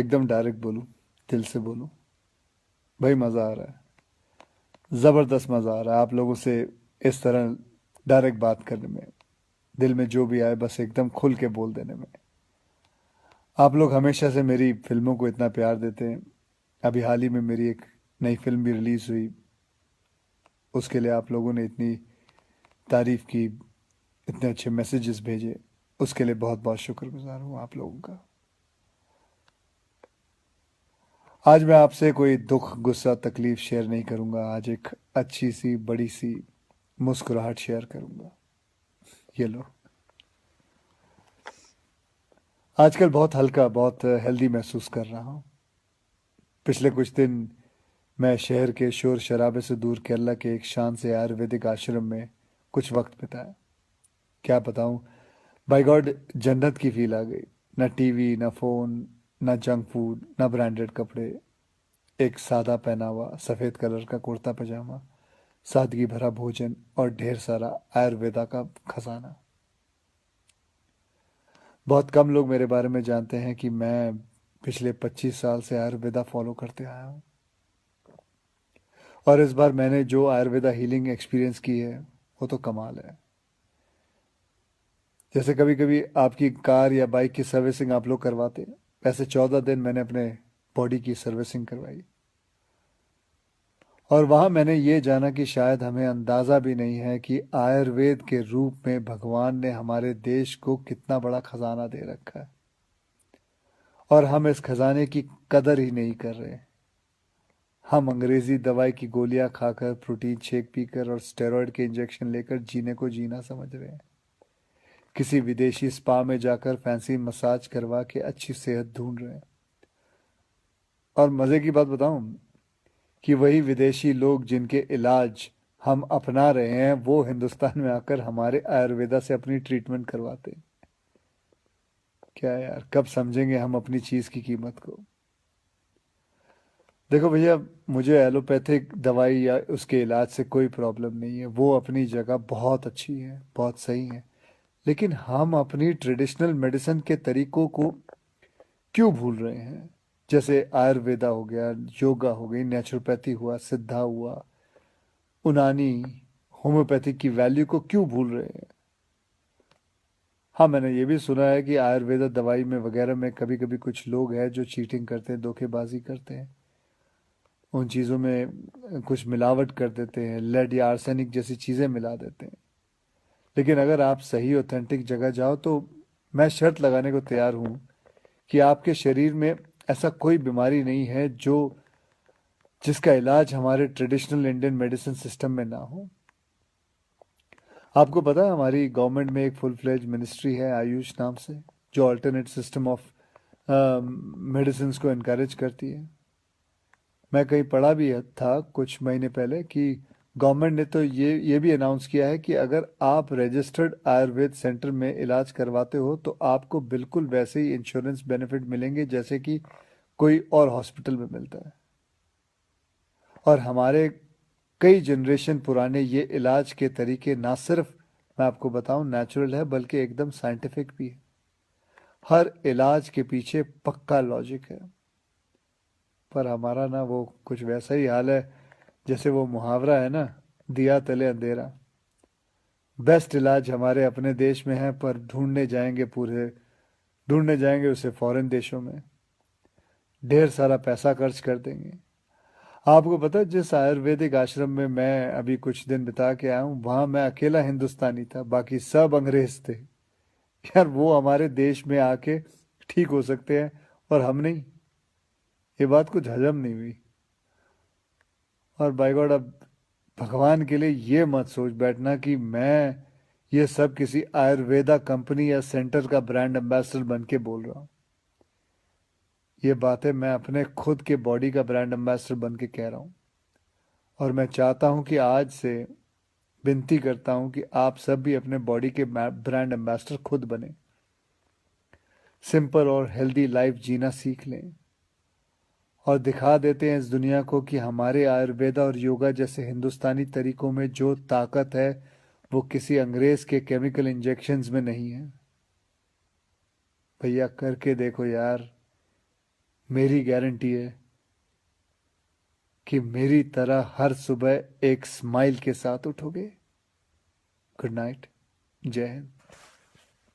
एकदम डायरेक्ट बोलूं, दिल से बोलूं, भाई मज़ा आ रहा है, ज़बरदस्त मज़ा आ रहा है आप लोगों से इस तरह डायरेक्ट बात करने में। दिल में जो भी आए बस एकदम खुल के बोल देने में। आप लोग हमेशा से मेरी फिल्मों को इतना प्यार देते हैं। अभी हाल ही में मेरी एक नई फिल्म भी रिलीज़ हुई, उसके लिए आप लोगों ने इतनी तारीफ़ की, इतने अच्छे मैसेजेस भेजे, उसके लिए बहुत बहुत शुक्रगुजार हूँ आप लोगों का। आज मैं आपसे कोई दुख गुस्सा तकलीफ शेयर नहीं करूंगा। आज एक अच्छी सी बड़ी सी मुस्कुराहट शेयर करूंगा। ये लो। आजकल बहुत हल्का, बहुत हेल्दी महसूस कर रहा हूँ। पिछले कुछ दिन मैं शहर के शोर शराबे से दूर केरला के एक शांत से आयुर्वेदिक आश्रम में कुछ वक्त बिताया। क्या बताऊं, बाय गॉड जन्नत की फील आ गई। ना टीवी, ना फोन, ना जंक फूड, ना ब्रांडेड कपड़े। एक सादा पहनावा, सफ़ेद कलर का कुर्ता पजामा, सादगी भरा भोजन और ढेर सारा आयुर्वेदा का खजाना। बहुत कम लोग मेरे बारे में जानते हैं कि मैं पिछले 25 साल से आयुर्वेदा फॉलो करते आया हूँ। और इस बार मैंने जो आयुर्वेदा हीलिंग एक्सपीरियंस की है वो तो कमाल है। जैसे कभी कभी आपकी कार या बाइक की सर्विसिंग आप लोग करवाते हैं, वैसे 14 दिन मैंने अपने बॉडी की सर्विसिंग करवाई। और वहाँ मैंने ये जाना कि शायद हमें अंदाज़ा भी नहीं है कि आयुर्वेद के रूप में भगवान ने हमारे देश को कितना बड़ा खजाना दे रखा है, और हम इस खजाने की कदर ही नहीं कर रहे। हम अंग्रेजी दवाई की गोलियां खाकर, प्रोटीन शेक पीकर और स्टेरॉयड के इंजेक्शन लेकर जीने को जीना समझ रहे हैं। किसी विदेशी स्पा में जाकर फैंसी मसाज करवा के अच्छी सेहत ढूंढ रहे हैं। और मज़े की बात बताऊं, कि वही विदेशी लोग जिनके इलाज हम अपना रहे हैं वो हिंदुस्तान में आकर हमारे आयुर्वेदा से अपनी ट्रीटमेंट करवाते हैं। क्या यार, कब समझेंगे हम अपनी चीज़ की कीमत को। देखो भैया, मुझे एलोपैथिक दवाई या उसके इलाज से कोई प्रॉब्लम नहीं है, वो अपनी जगह बहुत अच्छी है, बहुत सही है। लेकिन हम अपनी ट्रेडिशनल मेडिसिन के तरीकों को क्यों भूल रहे हैं? जैसे आयुर्वेदा हो गया, योगा हो गई, नेचुरोपैथी हुआ, सिद्धा हुआ, उनानी, होम्योपैथिक की वैल्यू को क्यों भूल रहे हैं? हाँ, मैंने ये भी सुना है कि आयुर्वेदा दवाई में वगैरह में कभी कभी कुछ लोग हैं जो चीटिंग करते हैं, धोखेबाजी करते हैं, उन चीज़ों में कुछ मिलावट कर देते हैं, लेड या आर्सेनिक जैसी चीज़ें मिला देते हैं। लेकिन अगर आप सही ऑथेंटिक जगह जाओ तो मैं शर्त लगाने को तैयार हूँ कि आपके शरीर में ऐसा कोई बीमारी नहीं है जो जिसका इलाज हमारे ट्रेडिशनल इंडियन मेडिसिन सिस्टम में ना हो। आपको पता है हमारी गवर्नमेंट में एक फुल फ्लेज मिनिस्ट्री है आयुष नाम से, जो अल्टरनेट सिस्टम ऑफ मेडिसिन को इनकरेज करती है। मैं कहीं पढ़ा भी था कुछ महीने पहले कि गवर्नमेंट ने तो ये भी अनाउंस किया है कि अगर आप रजिस्टर्ड आयुर्वेद सेंटर में इलाज करवाते हो तो आपको बिल्कुल वैसे ही इंश्योरेंस बेनिफिट मिलेंगे जैसे कि कोई और हॉस्पिटल में मिलता है। और हमारे कई जनरेशन पुराने ये इलाज के तरीके ना सिर्फ, मैं आपको बताऊं, नेचुरल है बल्कि एकदम साइंटिफिक भी है। हर इलाज के पीछे पक्का लॉजिक है। पर हमारा ना वो कुछ वैसा ही हाल है जैसे वो मुहावरा है ना, दिया तले अंधेरा। बेस्ट इलाज हमारे अपने देश में है पर ढूंढने जाएंगे उसे फॉरेन देशों में, ढेर सारा पैसा खर्च कर देंगे। आपको पता है जिस आयुर्वेदिक आश्रम में मैं अभी कुछ दिन बिता के आया हूँ, वहां मैं अकेला हिंदुस्तानी था, बाकी सब अंग्रेज थे। यार, वो हमारे देश में आके ठीक हो सकते हैं और हम नहीं। ये बात कुछ हजम नहीं हुई। और बाय गॉड, अब भगवान के लिए ये मत सोच बैठना कि मैं ये सब किसी आयुर्वेदा कंपनी या सेंटर का ब्रांड एम्बेसडर बन के बोल रहा हूँ। ये बातें मैं अपने खुद के बॉडी का ब्रांड एम्बेसडर बन के कह रहा हूँ। और मैं चाहता हूँ कि आज से विनती करता हूँ कि आप सब भी अपने बॉडी के ब्रांड एम्बेसडर खुद बने, सिंपल और हेल्दी लाइफ जीना सीख लें और दिखा देते हैं इस दुनिया को कि हमारे आयुर्वेदा और योगा जैसे हिंदुस्तानी तरीकों में जो ताकत है वो किसी अंग्रेज के केमिकल इंजेक्शंस में नहीं है। भैया, करके देखो यार, मेरी गारंटी है कि मेरी तरह हर सुबह एक स्माइल के साथ उठोगे। Good night. जय हिंद।